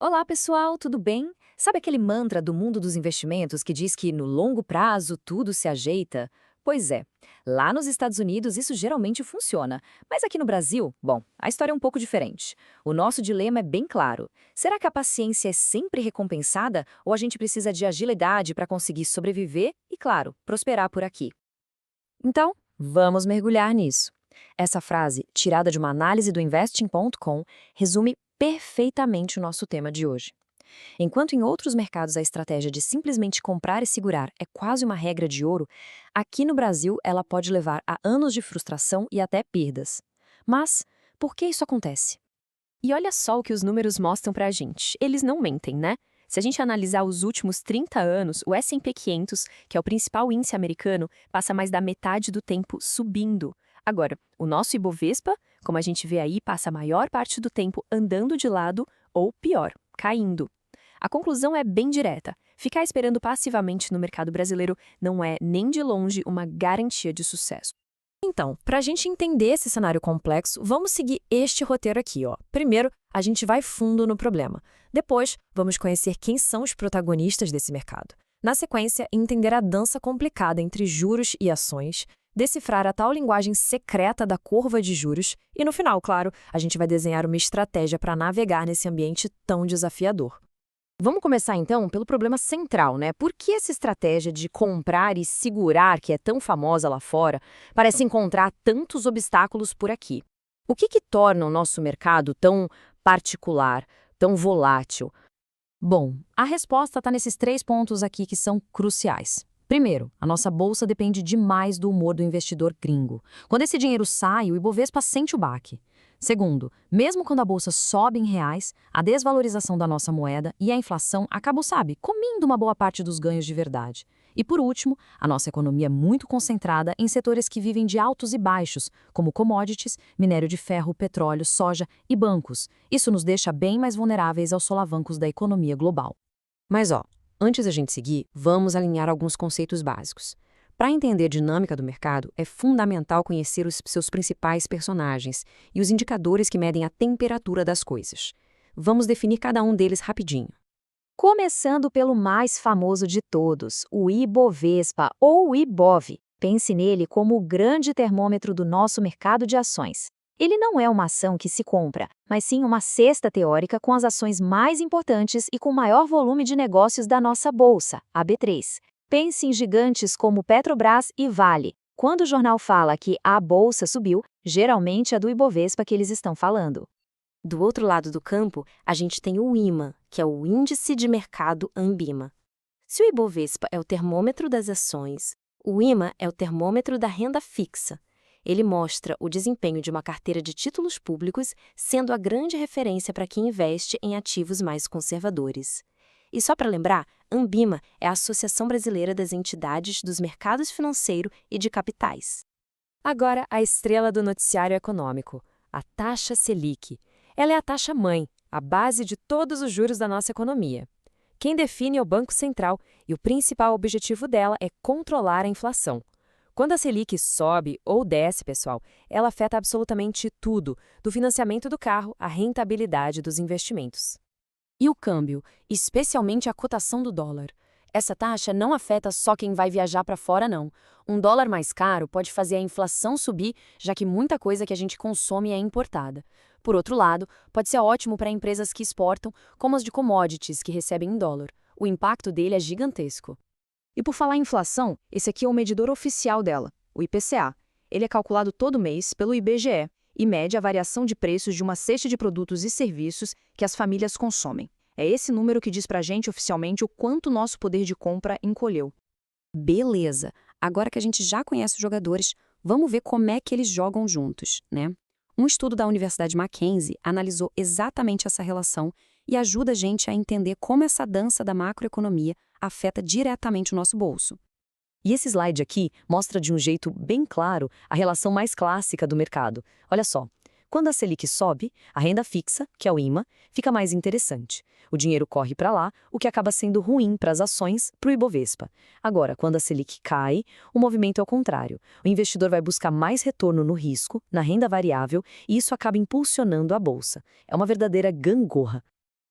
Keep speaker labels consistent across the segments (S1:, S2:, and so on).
S1: Olá, pessoal, tudo bem? Sabe aquele mantra do mundo dos investimentos que diz que no longo prazo tudo se ajeita? Pois é, lá nos Estados Unidos isso geralmente funciona, mas aqui no Brasil, bom, a história é um pouco diferente. O nosso dilema é bem claro. Será que a paciência é sempre recompensada ou a gente precisa de agilidade para conseguir sobreviver e, claro, prosperar por aqui? Então, vamos mergulhar nisso. Essa frase, tirada de uma análise do Investing.com, resume perfeitamente o nosso tema de hoje. Enquanto em outros mercados a estratégia de simplesmente comprar e segurar é quase uma regra de ouro, aqui no Brasil ela pode levar a anos de frustração e até perdas. Mas, por que isso acontece?
S2: E olha só o que os números mostram pra gente. Eles não mentem, né? Se a gente analisar os últimos 30 anos, o S&P 500, que é o principal índice americano, passa mais da metade do tempo subindo. Agora, o nosso Ibovespa, como a gente vê aí, passa a maior parte do tempo andando de lado ou, pior, caindo. A conclusão é bem direta. Ficar esperando passivamente no mercado brasileiro não é nem de longe uma garantia de sucesso.
S1: Então, para a gente entender esse cenário complexo, vamos seguir este roteiro aqui, ó. Primeiro, a gente vai fundo no problema. Depois, vamos conhecer quem são os protagonistas desse mercado. Na sequência, entender a dança complicada entre juros e ações, decifrar a tal linguagem secreta da curva de juros e, no final, claro, a gente vai desenhar uma estratégia para navegar nesse ambiente tão desafiador. Vamos começar então pelo problema central, né? Por que essa estratégia de comprar e segurar, que é tão famosa lá fora, parece encontrar tantos obstáculos por aqui? O que torna o nosso mercado tão particular, tão volátil? Bom, a resposta está nesses três pontos aqui que são cruciais. Primeiro, a nossa bolsa depende demais do humor do investidor gringo. Quando esse dinheiro sai, o Ibovespa sente o baque. Segundo, mesmo quando a bolsa sobe em reais, a desvalorização da nossa moeda e a inflação acabam, sabe, comendo uma boa parte dos ganhos de verdade. E por último, a nossa economia é muito concentrada em setores que vivem de altos e baixos, como commodities, minério de ferro, petróleo, soja e bancos. Isso nos deixa bem mais vulneráveis aos solavancos da economia global. Mas ó, antes da gente seguir, vamos alinhar alguns conceitos básicos. Para entender a dinâmica do mercado, é fundamental conhecer os seus principais personagens e os indicadores que medem a temperatura das coisas. Vamos definir cada um deles rapidinho. Começando pelo mais famoso de todos, o Ibovespa ou Ibov. Pense nele como o grande termômetro do nosso mercado de ações. Ele não é uma ação que se compra, mas sim uma cesta teórica com as ações mais importantes e com maior volume de negócios da nossa bolsa, a B3. Pense em gigantes como Petrobras e Vale. Quando o jornal fala que a bolsa subiu, geralmente é do Ibovespa que eles estão falando.
S2: Do outro lado do campo, a gente tem o IMA, que é o Índice de Mercado Ambima. Se o Ibovespa é o termômetro das ações, o IMA é o termômetro da renda fixa. Ele mostra o desempenho de uma carteira de títulos públicos, sendo a grande referência para quem investe em ativos mais conservadores. E só para lembrar, Ambima é a Associação Brasileira das Entidades dos Mercados Financeiro e de Capitais.
S1: Agora, a estrela do noticiário econômico, a taxa Selic. Ela é a taxa-mãe, a base de todos os juros da nossa economia. Quem define é o Banco Central e o principal objetivo dela é controlar a inflação. Quando a Selic sobe ou desce, pessoal, ela afeta absolutamente tudo, do financiamento do carro à rentabilidade dos investimentos. E o câmbio, especialmente a cotação do dólar. Essa taxa não afeta só quem vai viajar para fora, não. Um dólar mais caro pode fazer a inflação subir, já que muita coisa que a gente consome é importada. Por outro lado, pode ser ótimo para empresas que exportam, como as de commodities, que recebem em dólar. O impacto dele é gigantesco. E por falar em inflação, esse aqui é o medidor oficial dela, o IPCA. Ele é calculado todo mês pelo IBGE e mede a variação de preços de uma cesta de produtos e serviços que as famílias consomem. É esse número que diz pra gente oficialmente o quanto nosso poder de compra encolheu. Beleza! Agora que a gente já conhece os jogadores, vamos ver como é que eles jogam juntos, né? Um estudo da Universidade Mackenzie analisou exatamente essa relação e ajuda a gente a entender como essa dança da macroeconomia afeta diretamente o nosso bolso. E esse slide aqui mostra de um jeito bem claro a relação mais clássica do mercado. Olha só, quando a Selic sobe, a renda fixa, que é o IMA, fica mais interessante. O dinheiro corre para lá, o que acaba sendo ruim para as ações, para o Ibovespa. Agora, quando a Selic cai, o movimento é o contrário. O investidor vai buscar mais retorno no risco, na renda variável, e isso acaba impulsionando a bolsa. É uma verdadeira gangorra.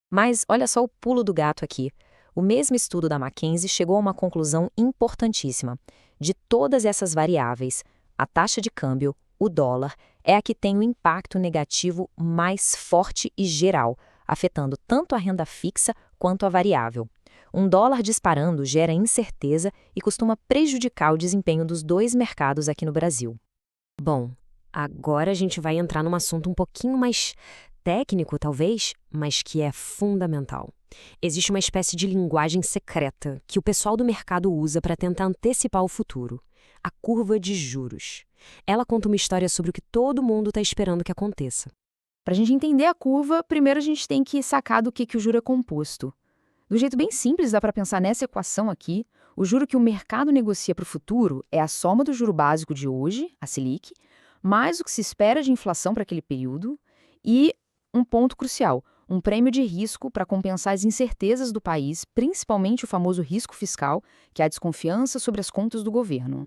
S1: Mas olha só o pulo do gato aqui. O mesmo estudo da McKinsey chegou a uma conclusão importantíssima. De todas essas variáveis, a taxa de câmbio, o dólar, é a que tem o impacto negativo mais forte e geral, afetando tanto a renda fixa quanto a variável. Um dólar disparando gera incerteza e costuma prejudicar o desempenho dos dois mercados aqui no Brasil. Bom, agora a gente vai entrar num assunto um pouquinho mais técnico, talvez, mas que é fundamental. Existe uma espécie de linguagem secreta que o pessoal do mercado usa para tentar antecipar o futuro: a curva de juros. Ela conta uma história sobre o que todo mundo está esperando que aconteça.
S3: Para a gente entender a curva, primeiro a gente tem que sacar do que o juro é composto. Do jeito bem simples, dá para pensar nessa equação aqui. O juro que o mercado negocia para o futuro é a soma do juro básico de hoje, a Selic, mais o que se espera de inflação para aquele período e um ponto crucial, um prêmio de risco para compensar as incertezas do país, principalmente o famoso risco fiscal, que é a desconfiança sobre as contas do governo.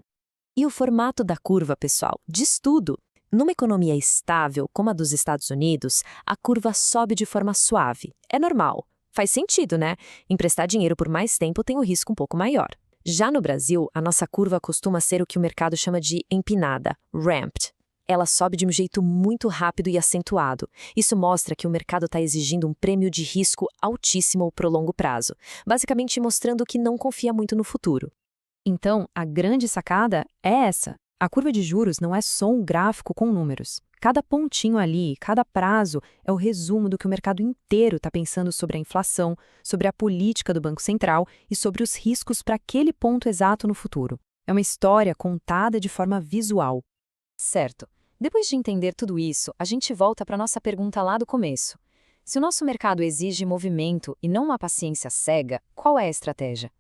S1: E o formato da curva, pessoal, diz tudo. Numa economia estável, como a dos Estados Unidos, a curva sobe de forma suave. É normal. Faz sentido, né? Emprestar dinheiro por mais tempo tem um risco um pouco maior. Já no Brasil, a nossa curva costuma ser o que o mercado chama de empinada, ramped. Ela sobe de um jeito muito rápido e acentuado. Isso mostra que o mercado está exigindo um prêmio de risco altíssimo para o longo prazo, basicamente mostrando que não confia muito no futuro.
S3: Então, a grande sacada é essa. A curva de juros não é só um gráfico com números. Cada pontinho ali, cada prazo, é o resumo do que o mercado inteiro está pensando sobre a inflação, sobre a política do Banco Central e sobre os riscos para aquele ponto exato no futuro. É uma história contada de forma visual.
S1: Certo. Depois de entender tudo isso, a gente volta para a nossa pergunta lá do começo. Se o nosso mercado exige movimento e não uma paciência cega, qual é a estratégia?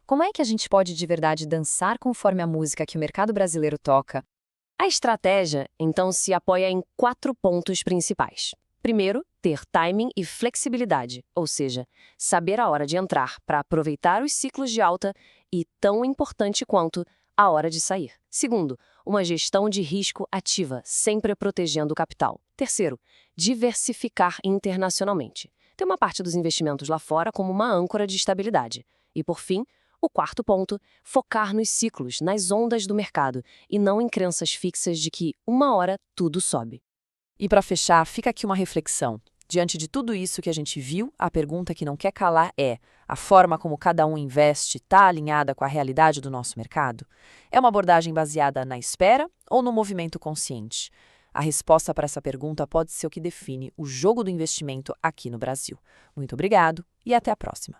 S1: Como é que a gente pode de verdade dançar conforme a música que o mercado brasileiro toca? A estratégia, então, se apoia em 4 pontos principais. Primeiro, ter timing e flexibilidade, ou seja, saber a hora de entrar para aproveitar os ciclos de alta e, tão importante quanto, a hora de sair. Segundo, uma gestão de risco ativa, sempre protegendo o capital. Terceiro, diversificar internacionalmente. Ter uma parte dos investimentos lá fora como uma âncora de estabilidade. E, por fim, o quarto ponto, focar nos ciclos, nas ondas do mercado, e não em crenças fixas de que, uma hora, tudo sobe.
S4: E para fechar, fica aqui uma reflexão. Diante de tudo isso que a gente viu, a pergunta que não quer calar é: a forma como cada um investe está alinhada com a realidade do nosso mercado? É uma abordagem baseada na espera ou no movimento consciente? A resposta para essa pergunta pode ser o que define o jogo do investimento aqui no Brasil. Muito obrigado e até a próxima.